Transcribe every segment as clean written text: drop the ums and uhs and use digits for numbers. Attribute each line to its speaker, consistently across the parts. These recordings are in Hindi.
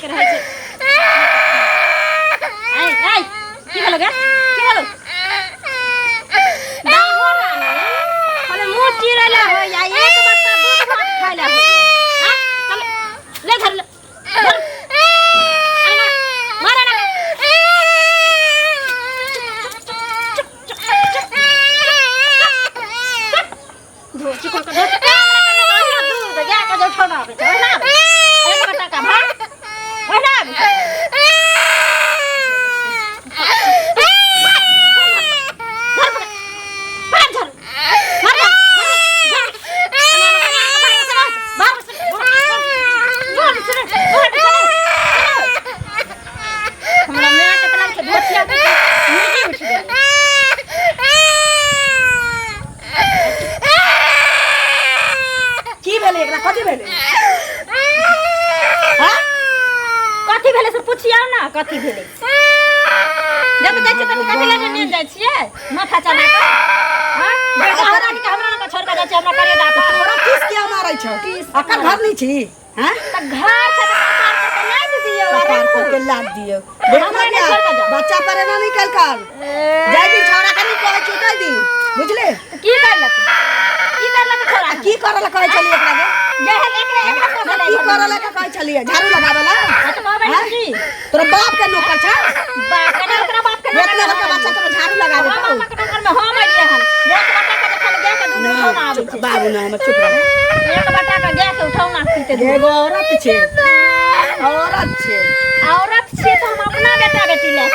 Speaker 1: के रहे छे आई आई की भेलो गे की भेलो दाहो रानी माने मुंह चिरला हो या एक बट्टा दूध भात खाइला हो हां चल ले धर ले मारा ना धो चिकन का दूध गया का जो छोड़ा बे ना एक बट्टा का भात ओए ना कथी भेले जब जाय छै त कथी लगे नै जाय छियै माथा चढ़ा के हां बेटा के हमरा न छोड़ के जाय छै हमरा करे दा तोरा किस के मारै छ अकर घर नै छी हां त घर छै त ला दियौ अरे के ला दियौ हमरा नै छोड़ के जा बच्चा पर ना निकल कर जाय दी छोरा के नै कहै छी कह दी बुझले की करलक छोरा की करलक कहै छली एकरा जे है एकरा की करलक कहै छली झाड़ू लगावेला त कहबै की तोरा बाप के नौकर छ बाप के ओकरा बाप के नौकर बच्चा तोरा झाड़ू लगावे बाप के नौकर में हम आइले हन एक बट्टा के देखल गया के दूध उठाना आवे छै बाबू ना हम चुप रह एक बट्टा के गया के उठाना पीते एगो औरत छै औरत छै तो हम अपना बेटा बेटी ले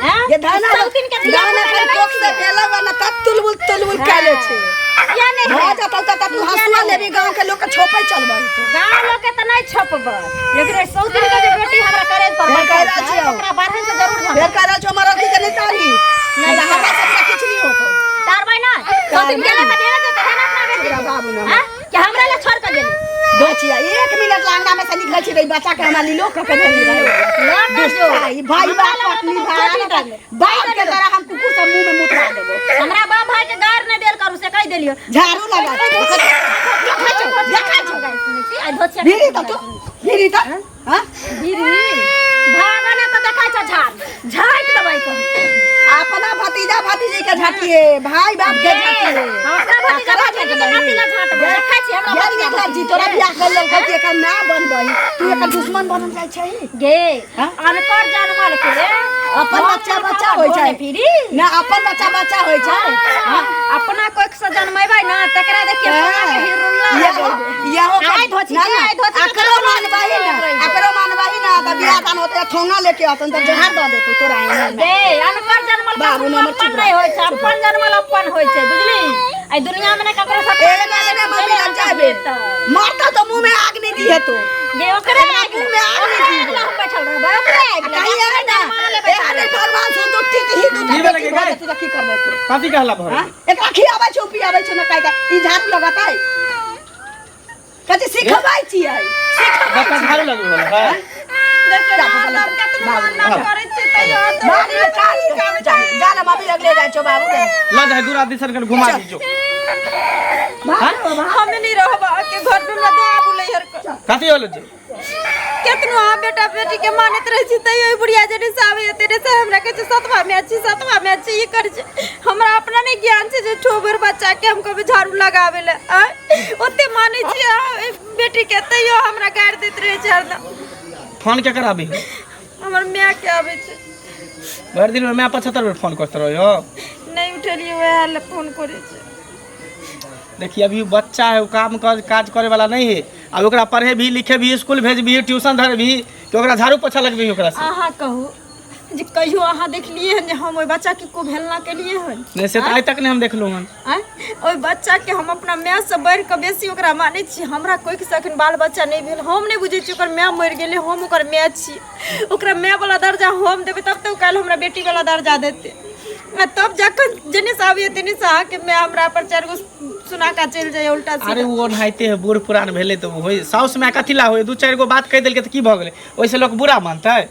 Speaker 1: हां ये धाना दिन के धाना के टोक से पेला वाला तुलबुल काले छै या नहीं हो जाता त तू हसुआ लेबी गांव के लोग के छोपै चलबै गांव लोग के त नै छोपबै लेकिन सौतीन के जे बेटी हमरा करे पर ओकरा बारहन से जरूर फेर करा छ हमर अथी के नै तारी नहीं हमरा सब किछ नहीं होतो तारबै ना सौतीन के ले त देना जो तहन अपना बेटी बाबू ना हां कि हमरा ले छोड़ के गेली दोचिया 1 मिनट लांगना में से निकलै छी बच्चा के हमरा लीलो के भेली रहे भाई बाप पत्नी भाई बाप के तरह हम कुकुर सब मुंह में मुतरा देबो हमरा बाप भाई के गार नै देल करू से कह देलियो झाड़ू लगा देखा छ आई धोछिया बीरी त हां बीरी भागने तो देखा छ झाट दबाई को अपना भतीजा भतीजी के झाटिए भाई बाप के झाटिए अपना भतीजा भतीजी के नाती ला झाट देखा छी हमरा भतीजा झाटी तोरा बियाह कर ले कहती एकर ना बनबई तू एकर दुश्मन बनल जाय छै गे अनकर जानमाल के अपन बच्चा होय छै फिरी ना अपन बच्चा होय छै अपना कोई से जन्मैबै ना तकरा देखिए सोना के हिरुल्ला यहो आई धोची एकरो मानबाही ना त बियाह दान होते ठोंगा लेके आतन त जहर द देतो तोरा दे अनकर जन्मल बाबू नंबर नहीं होय छै अपन जन्मल अपन होय छै बुझली आई दुनिया में ककरो साथ ए ने मम्मी लग जाबे मारता तो मुंह में आग नहीं दिए तो ये ओकरे मुंह में आग नहीं दी हम बैठल रह बाप रे कहीं है ना ए अरे भगवान सुन तो ठीक ही तू की करबे तू काफी कहला भर एकरा खियाबै छै पियाबै छै ना कायदा ई झाड़ू लगाताई कथि सिखबै छी आई बता झाड़ू लगो है जाना भाभी लगले जाय छो बाबू ला जा दूर आदि सरकर घुमा दीजो हम नहीं रहबा के घर में ना बाबू लहर कथि होल जे केतनो आ बेटा बेटी के मानत रह छी तई ओई बुढ़िया जने सावे तेरे से हमरा के सतवा में अच्छी ई कर छै हमरा अपना नहीं ज्ञान छै जे ठोबर बच्चा के हम कभी झाड़ू लगावे ले ओते माने छी बेटी के तइयो हमरा गाड़ देत रहे छै हरदम फोन के कराबी हमर मां के आबै छै भर दिन में मैं 75 बेर फोन करत रहियो नहीं उठलिए ओए ले फोन करे छै देखिए अभी बच्चा है काम काज करे वाला नहीं है अब ओकरा पढ़े भी लिखे भी स्कूल भेज भी ट्यूशन धर भी तो ओकरा झाड़ू पोछा लगबी ओकरा से आहा कहू जे कहियो आहा देखलिए जे हम ओइ बच्चा के को भेलना के लिए हन नहीं से आज तक नहीं हम देखलु हन ओइ बच्चा के हम अपना मां से बढ़ के बेसी ओकरा माने छी हमरा कोई के सखन बाल बच्चा नहीं भेल हम नहीं बुझे छी ओकर मां मर गेले हम ओकर मां छी ओकरा मां वाला दर्जा हम देबे तब तो काल हमरा बेटी वाला दर्जा देते तब जखन जने साबिए तने सा के मैं हमरा पर 4 गो सुना का चल जाए उल्टा सीधा अरे वो नाइते है बूढ़ पुरान भेले तो होय साउस में कथि ला होय 2-4 गो बात कह देल के त की भ गेले ओइसे लोग बुरा मानता है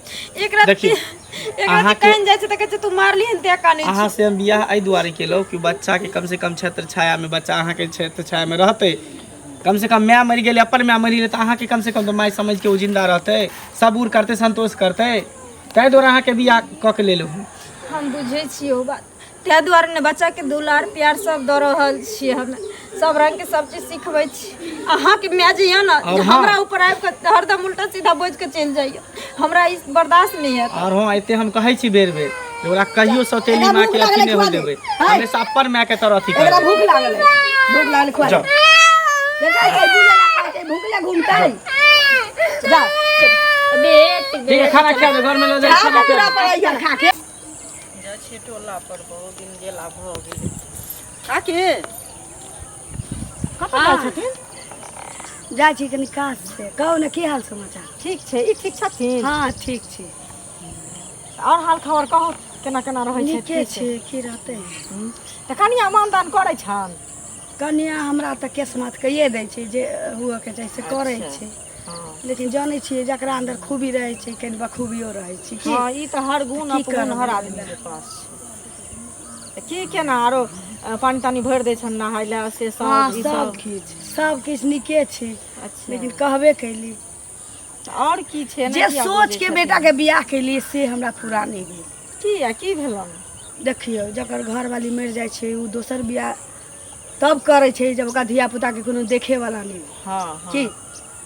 Speaker 1: एक रात अहाँ कहन जाय छै त कहै छै तू मारली हन ते का नहीं अहाँ से हम बियाह आई दुआरे केलो कि बच्चा के कम से कम क्षेत्र छाया में बच्चा अहाँ के क्षेत्र छाया में रहते
Speaker 2: कम से कम मैं मरी गए अपन मैं मरी गए तो अहाँ के कम से कम तो माय समझ के वो जिंदा रहते सबूर करते संतोष करते तै दुआरे अहाँ के बियाह कऽ के ले लो।
Speaker 1: हम बुझे छियै ओ बात तै दुआरे ने बच्चा के दुलार प्यार सब दऽ रहल छियै हमे सब रंग के सब चीज सिखबै छी। अहाँ के माय जे है ना हमरा ऊपर आबि के हरदम उल्टा सीधा बोझ के चलि जाइए हमरा ई बर्दाश्त नहीं है।
Speaker 2: और हां एते हम कहै छी बेर बेर ओकरा कहियो सौतेली माँ के अथी नहीं हो देबै हमेशा अपन माय के तरह अथी कर।
Speaker 3: एकरा भूख लागल खुआ देखा छै बुझला छै भूख ले घूमतै जा
Speaker 1: बेट
Speaker 2: ठीक है खाना खा दे घर में ले जा खाना
Speaker 3: खा के
Speaker 1: जा छै टोला पर बहुत दिन गेला भ गेल आके कतऽ जाइ छथिन
Speaker 3: जा छी कनी काज से कहू ने की हाल समाचार
Speaker 1: ठीक छै ई ठीक छथिन
Speaker 3: हाँ ठीक छी
Speaker 1: और हाल खबर कहू केना केना रहै छै
Speaker 3: नीके छै की रहतै
Speaker 1: त कनिया मानदान करै छन
Speaker 3: कनिया हमरा तऽ केसमात कहिए दै छै जे हुए के चाही से करै छै लेकिन जानै छियै जकरा अंदर खूबी रहै छै कनि बखूबियो रहै छै की
Speaker 1: हां ई त हर गुण अपन हर आदमी के पास छै की केना आरो पानी तानी भर दै छन नहाइला से सब ई
Speaker 3: सब किछ नीके छै।
Speaker 1: अच्छा
Speaker 3: लेकिन कहबे कैली
Speaker 1: और की छै
Speaker 3: जे सोच के बेटा के बियाह कैली से हमरा पूरा नहीं भेल
Speaker 1: की भेलन
Speaker 3: देखियो जकर घर वाली मर जाय छै उ दोसर बियाह तब करे छै जब ओकरा धिया पुता के कोनो देखे वाला नहीं
Speaker 1: हां
Speaker 3: की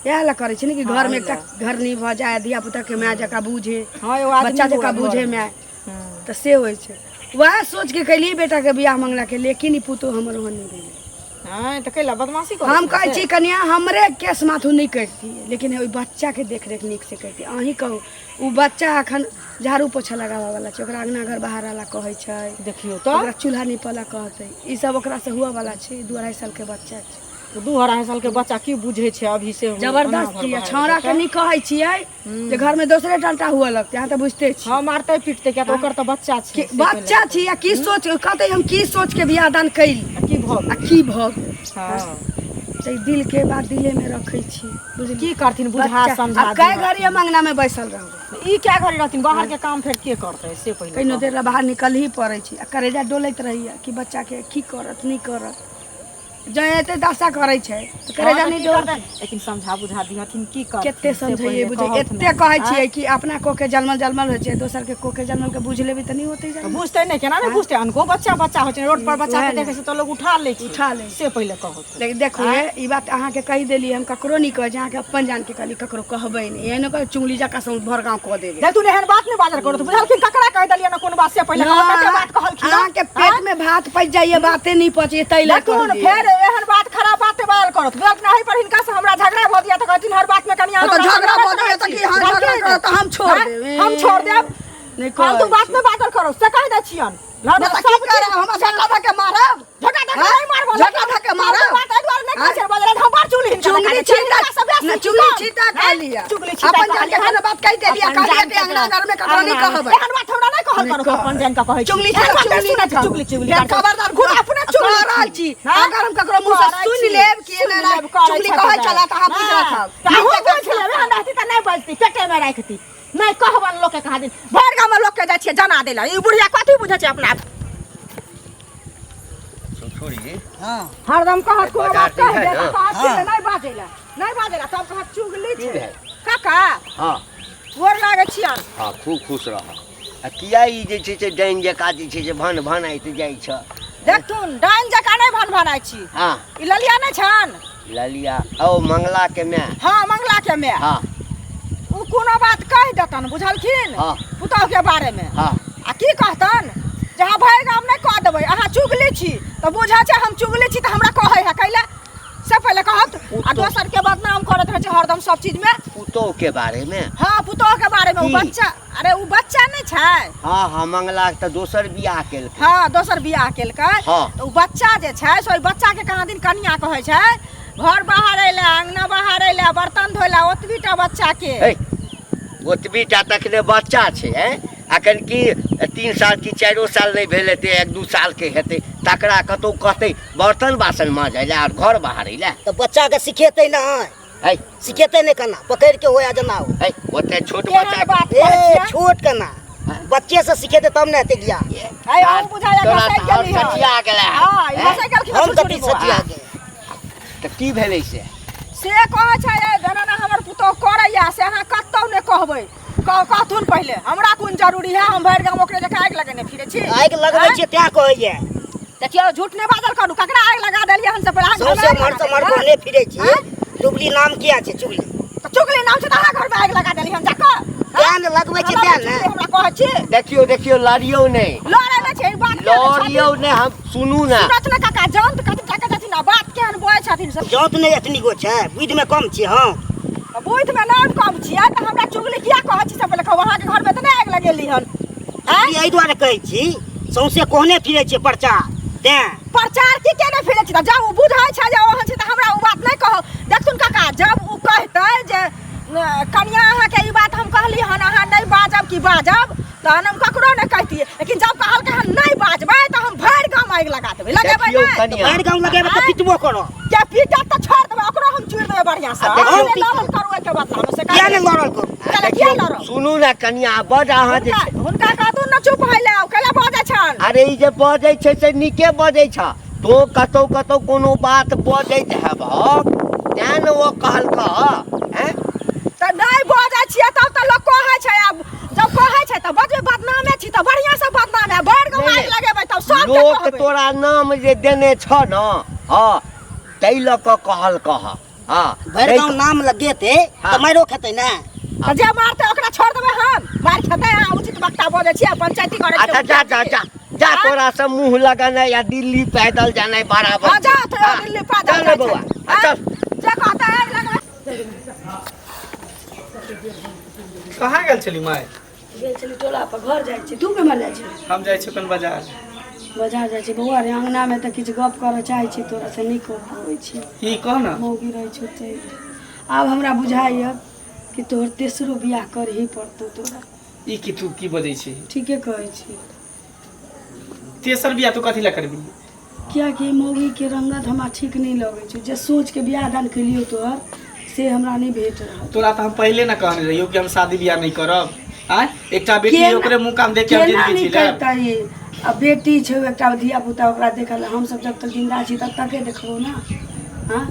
Speaker 3: यह ला करे छै ने कि घर में एकटा घर नहीं भ जाए धिया पुता के माय जका बुझे बच्चा जका बुझे माय तो से होय छै वह सोच के कैली बेटा के बियाह मंगला के लेकिन ई पुतो हमर वहां नहीं भेल।
Speaker 1: हां त कैला बदमाशी कर
Speaker 3: हम कहै छी कन्या हमरे केस माथू नहीं करती लेकिन ओइ बच्चा के देख रेख नीक से करती अहीं कहू उ बच्चा अखन झाड़ू पोछा लगावा वाला छै ओकरा अंगना घर बाहर वाला कहै छै
Speaker 1: देखियो तो
Speaker 3: ओकरा चूल्हा निपला कहतै ई सब ओकरा से हुआ वाला छै 2-2.5 साल के बच्चा छै
Speaker 1: 2-2.5 साल के बच्चा की बुझे छै अभी से
Speaker 3: जबरदस्ती छौरा के नहीं कहै छियै जे घर में दोसरे डंटा हुआ लगते यहाँ तो बुझते छी
Speaker 1: हां मारते पीटते क्या तो ओकर तो बच्चा छै
Speaker 3: बच्चा छी या की सोच कहते हम की सोच के बियाह दान कैली की भग
Speaker 1: हां
Speaker 3: ते दिल के बात दिले में रखै छी बुझली
Speaker 1: की करथिन बुझा समझा
Speaker 3: अब कै घड़ी मंगना में बैसल रहब
Speaker 1: ई क्या घड़ी रहथिन बाहर के काम फेर के करते से पहिले
Speaker 3: कइनो देर ला बाहर निकल ही पड़ै छी आ करेजा डोलैत रहिया कि बच्चा के की करत नहीं करत जयते दशा करे छै त करेजा नहीं डोल
Speaker 1: लेकिन समझा बुझा दिहथिन की कर
Speaker 3: केते समझाइए बुझे एते कहै छियै कि अपना को के जन्मल हो छै दोसर के को के जन्मल के बुझ लेबे त नहीं होतै जाय
Speaker 1: बुझते नहीं केना नहीं बुझते अनको बच्चा हो छै रोड पर बच्चा के देखे से तो लोग उठा ले से पहिले कहो
Speaker 3: लेकिन देखो ई बात अहाँ के कहि देली हम ककरो नहीं कह अहाँ के अपन जान के कहली ककरो कहबै नहीं एहन कह चुंगली जका सब भर गांव कह देबे
Speaker 1: दे तू एहन बात नहीं बाजार करो तू बुझलखिन ककरा कह देलिए ना कोन बात से पहिले कते बात कहलखिन
Speaker 3: अहाँ के पेट में भात पच जाइए बातें नहीं पचे तैले
Speaker 1: कौन फेर एहन बात खराब बात बाल करत बेक नहीं पर इनका से हमरा झगड़ा भ दिया त कहथिन हर बात में कनिया
Speaker 3: तो झगड़ा भ दिया त कि हां झगड़ा कर त हम छोड़ देबे
Speaker 1: हम छोड़ देब नहीं कह तू बात में बात करो से कह दे छियन लड़ सब करे हम झगड़ा ध के मारब झगड़ा ध के नहीं मारब झगड़ा ध के मारब बात एदवार नहीं कह छै बजरे हम बार चुंगली
Speaker 3: छीटा कह लिया अपन जान के खाना बात कह दे दिया कह के अंगना घर में ककरो नहीं कहबै
Speaker 1: एहन बात हमरा नहीं कहल करो अपन जान का कहै चुंगली
Speaker 3: खबरदार घुर अपने चुंगली रहल छी अगर हम ककरो मुंह से सुन लेब कि एना चुंगली कहै चला त हम बुझ रखब
Speaker 1: हम कोन छले हम रहती त नहीं बजती पेटे में राखती नहीं कहबन लोग के कहा दिन भर गांव में लोग के जाय छिए जना देला ई बुढ़िया कथि बुझै छै अपना
Speaker 4: छोड़ी
Speaker 3: हां
Speaker 1: हरदम कहत को बात कह दे नहीं बाजेला तब कहत चुगली छै काका
Speaker 4: हां
Speaker 1: गोर लागे छियन
Speaker 4: हां खूब खुश रह आ किया ई जे छै से डाइन जका जे छै से भन आइत जाइ छ
Speaker 1: देखथुन डाइन जका नहीं भन आइ छी
Speaker 4: हां
Speaker 1: ई ललिया नहीं छन
Speaker 4: ललिया ओ मंगला के मैं
Speaker 1: हां मंगला के मैं
Speaker 4: हां
Speaker 1: उ कोनो बात कह देतन बुझलखिन
Speaker 4: हां
Speaker 1: पुतौ के बारे में
Speaker 4: हां
Speaker 1: आ की कहतन जहां भर गाम नहीं कह देबै अहाँ चुगली छी त बुझा छै हम चुगली छी त हमरा कहै है कैला से पहले कहत आ दोसर के बदनाम करत रहे छै हरदम सब चीज में
Speaker 4: पुतो के बारे में
Speaker 1: हां पुतो के बारे में उ बच्चा अरे उ बच्चा नहीं छै
Speaker 4: हां मंगला त दोसर बियाह केल
Speaker 1: हां दोसर बियाह केलकै
Speaker 4: त
Speaker 1: उ बच्चा जे छै से बच्चा के कहाँ दिन कन्या कहै छै घर बाहर एला अंगना बाहर एला बर्तन धोला ओतबीटा बच्चा के
Speaker 4: ओतबीटा तकने बच्चा छै अखन की 3 साल की 4 साल नहीं भेल हेतै 1-2 साल के हेतै तकरा कतौ कहतै बर्तन बासन मांजैला और घर बाहर एला
Speaker 5: तो बच्चा के सिखेते ना
Speaker 4: है
Speaker 5: सिखेते नहीं करना पकड़ के होया जना हो
Speaker 4: है ओते छोट बच्चा
Speaker 5: ए छोट करना बच्चे से सिखेते तब ना ते गया
Speaker 1: है ओ बुझाया
Speaker 4: तोरा
Speaker 1: साइकिल
Speaker 4: सचिया गेला
Speaker 1: हां ई साइकिल की
Speaker 5: हम कति सचिया के
Speaker 4: तऽ की भेलै से
Speaker 1: कहै छै जेना हमर पुतोह करैया से अहाँ कतौ नहि कहबै कहथुन पहिले हमरा कोन जरूरी है हम भरि गाँव ओकरे जकाँ आगि लगेने फिरै छी
Speaker 5: आगि लगबै छियै तेँ कहैया
Speaker 1: देखियौ झूठ नहि बाजल करू ककरा आगि लगा देलियै हन से पहिले
Speaker 5: सौंसे मर कहने फिरै छी चुगली नाम किया छै चुगली
Speaker 1: चुगली नाम छै तऽ अहाँ घरमे आगि लगा देलियै हन जाकऽ
Speaker 5: तेँ ने लगबै छी तेँ ने
Speaker 1: हमरा कहै छी
Speaker 4: देखियो लड़ियौ नहि
Speaker 1: लड़ै नहि छै बात
Speaker 4: लड़ियौ नहि हम सुनू ना
Speaker 1: सुनत ने काका जान तऽ कथी टाका छथिन आ बात केहन बोए छथिन से
Speaker 5: जौत नहि एतनी गो छै बुधिमे कम छी हम
Speaker 1: बुधिमे नाम कम छियै तऽ हमरा चुगली किया कहै छी से पहिले कहू अहाँके घरमे तऽ नहि आगि लगेली हन
Speaker 5: एहि दुआरे कहै छी सौंसे कहने फिरै छियै प्रचार तेँ
Speaker 1: प्रचार की केने फिरै छी तऽ जब ओ बुझै छै जे ओहन छै तऽ हमरा ओ बात नहि कहू देखथुन काका जब ओ कहतै जे कनिया अहाँके ई बात हम कहली हन अहाँ नहीं बाजब कि बाजब तहन हम ककरो नहीं कहतियै लेकिन जब कहलकै हन नहीं बाजबै तऽ हम भरि गाँव आगि लगा देबै लगेबै नहीं
Speaker 5: भरि गाँव लगेबै तऽ पिटबो करो
Speaker 1: के पीटत तऽ छोड़ देबै ओकरो हम चुड़ि देबै बढ़ियां से हम लड़ल करू एके बदला में से
Speaker 5: किया नहि लड़ल करू
Speaker 1: किया लड़ल
Speaker 4: सुनू ना कनिया बड़ अहाँ जे
Speaker 1: हुनका कहतु न चुप भइले कैला बाजै छन
Speaker 4: अरे ई जे बजै छै से नीके बजै छ तो कतौ कोनो बात बजैत हेबहक तेँ ने ओ कहलक हैं
Speaker 1: तऽ नहीं बाजै छियै तब तऽ लोग कहै छै अब जब कहै छै तऽ बजबै बदनामे छी तऽ बढ़ियां से बदनाम है भरि गाँव आगि लगेबै तब सब
Speaker 4: लोक तोरा नाम जे देने छ न हाँ तै लऽ कऽ कहलक हाँ
Speaker 5: भरि गाँव नाम लगेतै तऽ मारिओ खेतै ने
Speaker 1: तऽ जे मारतै ओकरा छोड़ देबै हम मार खेतै अहाँ उचित वक्ता बजै छियै पंचायती करै छियै
Speaker 4: अच्छा जा तोरा से मुंह लगाना या दिल्ली पैदल जाना बराबर
Speaker 1: हाँ जा तो दिल्ली पैदल
Speaker 4: चल बउआ चल
Speaker 1: जे कहता है लगबै
Speaker 2: कहाँ गेल छली माय
Speaker 3: गेल छली टोला पर घर जाइ छी तू केम्हर जाइ छी
Speaker 2: हम जाइ छी अपन बाजार
Speaker 3: जाइ छी बौआ रे अंगनामे तऽ किछु गप करऽ चाहै छी तोरा से नीक होइ छी
Speaker 2: ई कह न
Speaker 3: मौगी रहै छौ तै आब हमरा बुझाइए कि तोहर तेसरो बियाह करही पड़तौ तोरा
Speaker 2: ई कि तू की बजै छी
Speaker 3: ठीके कहै छी
Speaker 2: तेसर बियाह तू कथी लए करबी
Speaker 3: कियाकि मौगी के रंगत हमरा ठीक नहीं लगे छै जे सोच के बियाह दान केलियो तोहर से हमरा नहीं भेट रहल
Speaker 2: तोरा तो हम पहले ना कहने रहियो कि हम शादी बियाह नहीं करब आ एकटा बेटी ओकरे मुंह काम देख के हम जिंदगी जी लेब
Speaker 3: अब बेटी छै एकटा धिया पुता ओकरा देखल हम सब जब तक जिंदा छी तब तक देखबो ना हां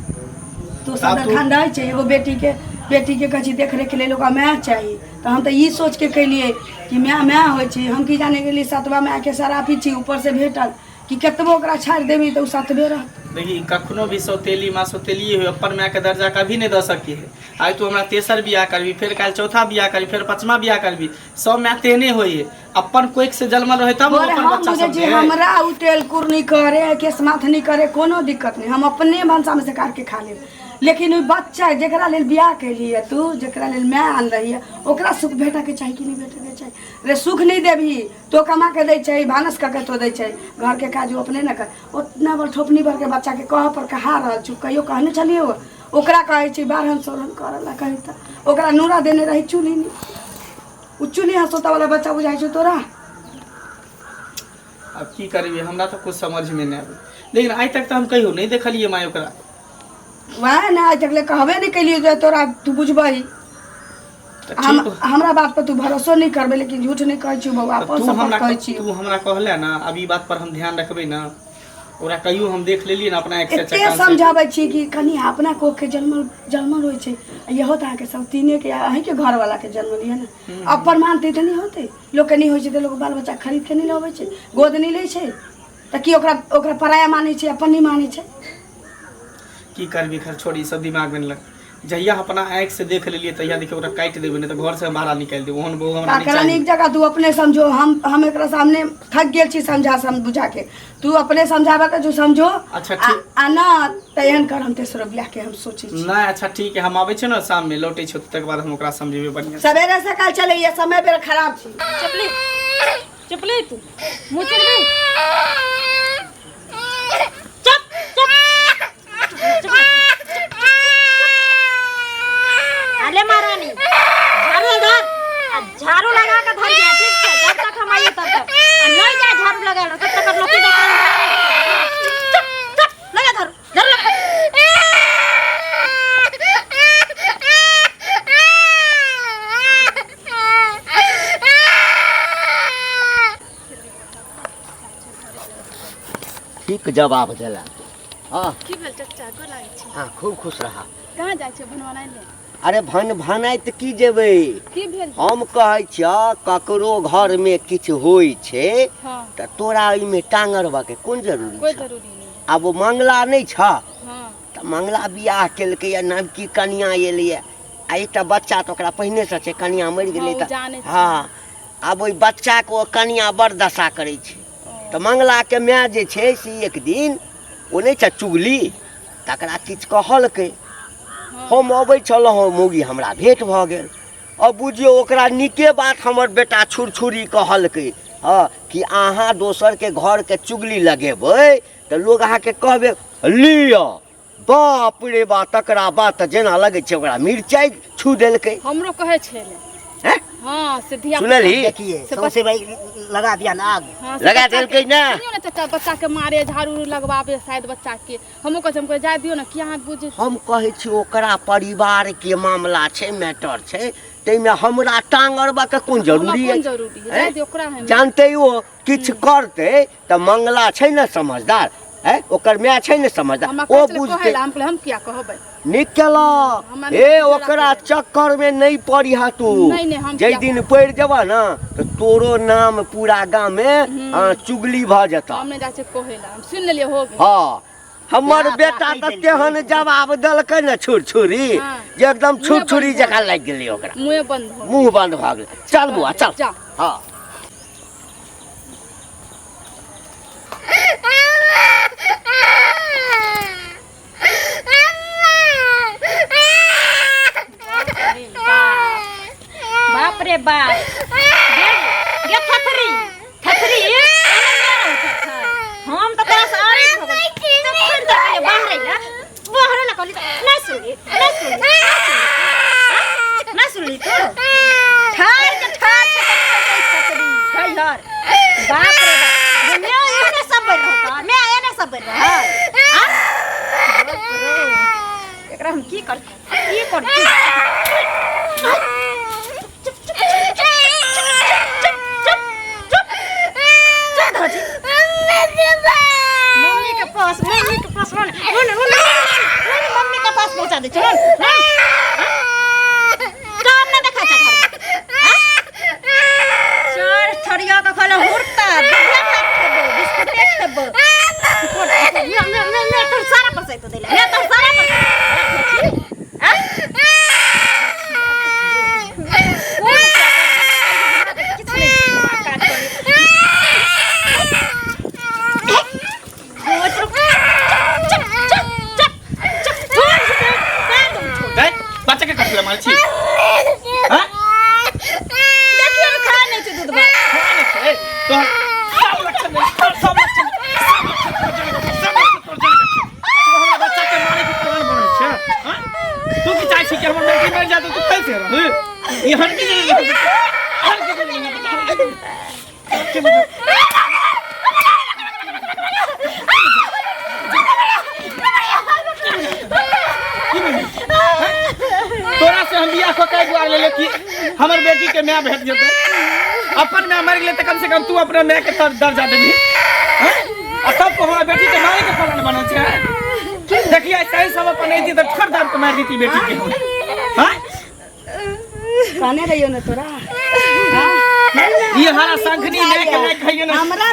Speaker 3: तो सब खंड है छै एगो बेटी के कहै छी देख रेख के लेल ओकरा माय चाहिए तो हम तो ई सोच के कलिए कि माय होइ छै हम की जाने गेली सतवा माय के सराफी छी ऊपर से भेटल कि केतबो ओकरा छाड़ देबी तो सतबे रह
Speaker 2: देखी कखनो भी सौतेली माँ सौतेली हो अपन माय के दर्जा कभी नहीं दे सकी है आज तू हमरा तेसर बियाह करबी फिर काल चौथा बियाह करबी फिर पांचवा बियाह करबी सब माय तेने होई है अपन कोई से जन्मल रहे तब अपन बच्चा सब
Speaker 3: जे हमरा उटेल कुरनी करे केस माथनी करे कोनो दिक्कत नहीं हम अपने भंसा में से काट के खा लेब लेकिन वो बच्चा जेकरा लेल बियाह कैलिए तू जेकरा लेल मैं आन रही है ओकरा सुख भेटा के चाहिए कि नहीं भेटे के चाहिए रे सुख नहीं देबी तो कमा के दै छै भानस के तो दै छै घर के काज अपने न कर उतना बड़ ठोपनी भर के बच्चा के कह पर कहा रहल छु कहियो कहने चलिए ओकरा कहै छै बारहन सोरहन करऽ ला कहै त ओकरा नूरा देने रही चूल्ही नहीं उ चूल्ही हंसोता वाला बच्चा बुझाइ छै तोरा
Speaker 2: अब की करबी हमरा तो कुछ समझ में नहीं आवे लेकिन आज तक तो हम कहियो नहीं देखलिए माय ओकरा
Speaker 3: वह ना आज तक ले कहबे नहीं कैलिए जो तोरा तू बुझबही हमरा बात पर तू भरोसा नहीं करबे लेकिन झूठ नहीं कहै छी बाबा अपन सब कहै छी
Speaker 2: तू हमरा कहले ना अब ई बात पर हम ध्यान रखबे ना ओरा कहियो हम देख लेलिए ना अपना एक से
Speaker 3: एते समझाबै छी कि कनी अपना कोख के जन्मल होय छै यहो त के सब तीने के अहीं के घर वाला के जन्म लिया ना अब प्रमाणित नहीं होते लोग के नहीं होय छै त लोग बाल बच्चा खरीद के नहीं लबै छै गोद नहीं लै छै त की ओकरा पराया मानै छै अपन नहीं मानै छै
Speaker 2: की करबी खर छोड़ी सब दिमाग में लग जहिया अपना आँख से देख लेलिए तहिया देखिए ओकरा काट देबे नहीं तो घर से बाहर निकाल देबे ओहन बहु हमरा नहीं चाहिए
Speaker 3: एक जगह तू अपने समझो हम एकरा सामने थक गेल छी समझा बुझा के तू अपने समझाबा के जो समझो
Speaker 2: अच्छा ठीक
Speaker 3: आ ना तयन कर हम तेसरो बियाह के हम सोची छी
Speaker 2: नहीं अच्छा ठीक है हम आबै छै ना शाम में लौटे छै तक बाद हम ओकरा समझेबे बढ़िया
Speaker 3: सवेरे से कल चले ये समय बेर खराब छी
Speaker 1: चपली तू मुंह चल गई अरे महारानी झाड़ू लगा के धर गया ठीक है जब तक हम आइए तब तक नहीं जाए झाड़ू लगा तब तक लोग लगा झाड़ू लगा
Speaker 4: ठीक जवाब देला हाँ
Speaker 1: की भेल चाचा को लागै छै
Speaker 4: हाँ खूब खुश रहा।
Speaker 1: कहाँ जाइ छै बनवानाइ ले
Speaker 4: अरे भनाइत की जेबै,
Speaker 1: की भेल
Speaker 4: हम कहै छियौ ककरो घर में किछु होइ छै
Speaker 1: हाँ
Speaker 4: तऽ तोरा ओहिमे टांगरबा के कोन जरूरी
Speaker 1: कोई
Speaker 4: छै।
Speaker 1: जरूरी नहीं
Speaker 4: आब ओ मंगला नहीं छ
Speaker 1: हाँ
Speaker 4: तऽ मंगला बियाह केलकैया, नवकी कनिया एलैया, आ एकटा बच्चा तऽ ओकरा पहिने से छै, कनिया मरि गेलै
Speaker 1: हाँ, ओ
Speaker 4: तऽ
Speaker 1: जानै छै।
Speaker 4: हाँ आब ओहि बच्चा के ओ कनिया बड़ दशा करै छै। तऽ मंगला के माय जे छै से एक दिन ओ नहीं छै चुगली, तकरा किछु कहलकै। हम अबै छलहुँ मौगी हमरा भेंट भऽ गेल। अब बुझियो ओकरा नीके बात हमर बेटा छुरछुरी कहलकै, हाँ कि अहाँ दोसर के घर के चुगली लगेबै तऽ लोग अहाँके कहबे लिअ बाप रे बा, तकरा बात जेना लगै छै ओकरा मिरचाई छू देलकै।
Speaker 1: हमरो कहै छै ले
Speaker 4: हैं?
Speaker 1: हाँ से धिया
Speaker 4: सुनली
Speaker 5: देखिए सौंसे भाई लगा दिया ना आग।
Speaker 1: हाँ, से
Speaker 4: लगा
Speaker 1: बच्चा
Speaker 4: देलकै
Speaker 1: के-
Speaker 4: ना?
Speaker 1: सुनियो ना चाचा, बच्चा के मारे झाड़ू लगवाबे शायद बच्चा के। हमो कहै छै, हम कहै जाय दियो ना, किया हाथ बुझे
Speaker 4: हम कहै छी ओकरा परिवार के मामला छै, मैटर छै, ताहिमे हमरा टांगरबा के कोन जरूरी
Speaker 1: कोन
Speaker 4: है।
Speaker 1: जरूरी है
Speaker 4: हैं?
Speaker 1: जाय दियो ओकरा है
Speaker 4: जानते हो किछु करतै तऽ मंगला छै ने समझदार है, ओकर माय छै ने समझदार,
Speaker 1: हमरा
Speaker 4: ओ
Speaker 1: कहै
Speaker 4: बुझतै।
Speaker 1: हम कहले हम किया कहबै
Speaker 4: नीक केलक।
Speaker 1: हमरा
Speaker 4: ए
Speaker 1: नहीं
Speaker 4: ओकरा चक्कर में नहीं पड़ी हा तू।
Speaker 1: नहीं, हम
Speaker 4: जै
Speaker 1: किया
Speaker 4: दिन पड़ जेबा ना तो तोरो नाम पूरा गांव में चुगली भ जेता।
Speaker 1: हम नहीं जाय छै कहेला, हम सुन लेलिए हो गेल।
Speaker 4: हाँ हमर
Speaker 5: बड़ा
Speaker 4: बेटा
Speaker 5: कहि
Speaker 4: तऽ
Speaker 5: देलकै।
Speaker 4: तेहन जवाब देलकै ने छुरछुरी
Speaker 1: हाँ।
Speaker 4: जे एकदम
Speaker 1: मुँहे
Speaker 4: छुरछुरी
Speaker 1: बंद
Speaker 4: जकाँ लागि गेलै ओकरा,
Speaker 1: मुंह बंद हो
Speaker 4: मुंह बंद भऽ गेलै। चल बुआ चल।
Speaker 1: जा।
Speaker 4: हाँ
Speaker 1: बाप रे बाप गे थथरी थथरी हम तो तेरा सारे बाहर ना कहली ना सुनी ना सुनी तो ठार के ठार थथरी गई हर बाप रे बाप मैं एने सब बैठ रहता, मैं एने सब बैठ रहा एकरा हम की कर मम्मी के पास मम्मी के पास पहुंचा दे। चलो काम ना देखा घर में चार छड़िया का खाला हुरता दुनिया का खेबो बिस्कुट खेबो मैं तो सारा पैसा तो देला, मैं तो सारा
Speaker 2: बच्चा के कथी मारे छी? हाँ?
Speaker 1: देखिए खा नहीं छै दूध भात
Speaker 2: खाना नहीं छै? तोहर सब लक्षण नहीं, सब लक्षण तोहर जाने के छै। तू हमरा बच्चा के मारे के प्लान बनल छै? हाँ? तू की चाहै छी कि हमर बेटी मर जाए तो तू कैसे रह? ई हर की तोरा से हम बियाह कऽ दुआर ले कि हमर बेटी के माय भेट जेतै। अपन माय मर गेलै तऽ कम से कम तू अपना माय के दर्जा देबही। हैं? आ तब को हमरा बेटी के मारे के प्लान बनल छै। देखिए सही सब अपन ऐती तऽ ठर दार के मार देती बेटी के। हैं?
Speaker 3: कहने रहियो ना तोरा।
Speaker 2: ये हरा संखनी माय के माय खइयो ना।
Speaker 3: हमरा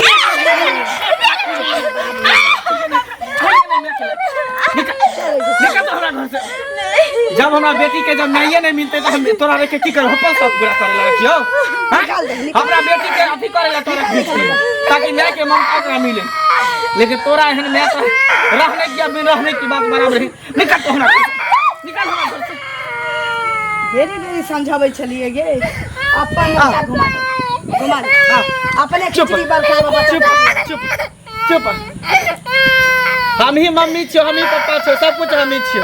Speaker 2: निकल तो हमरा घर से। जब हमरा बेटी के जब न्याय नहीं मिलते तो हम तोरा रे के की कर हपल सब पूरा करे लगे क्यों? हमरा बेटी के अथी करे ला तोरा खींच के ताकि न्याय के मौका ओकरा मिले। लेकिन तोरा एहन न्याय तो रहने की बिन रहने की बात बराबर है। निकल तो हमरा निकल हमरा घर से।
Speaker 3: ढेरी ढेरी समझाबै छलिए गे अपन घुमा अपने खिचड़ी बरखा बाबा
Speaker 2: चुप हम ही मम्मी छियो, हम ही पापा छियो, सब कुछ हम ही छियो,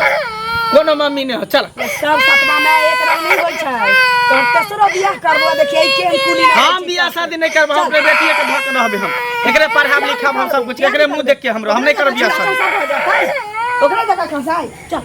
Speaker 2: कोनो मम्मी नहीं हो। चल
Speaker 3: सब सतमा में एक रंग नहीं होय छै तो तेसरो बियाह करबो। देखिए के कुली ना
Speaker 2: हम बियाह शादी नहीं करब, हम अपने बेटी के धक रहबे। हम एकरे पढ़ाब लिखाब, हम सब कुछ एकरे मुंह देख के हम नहीं करब बियाह शादी।
Speaker 3: ओकरा जगह खसाई चल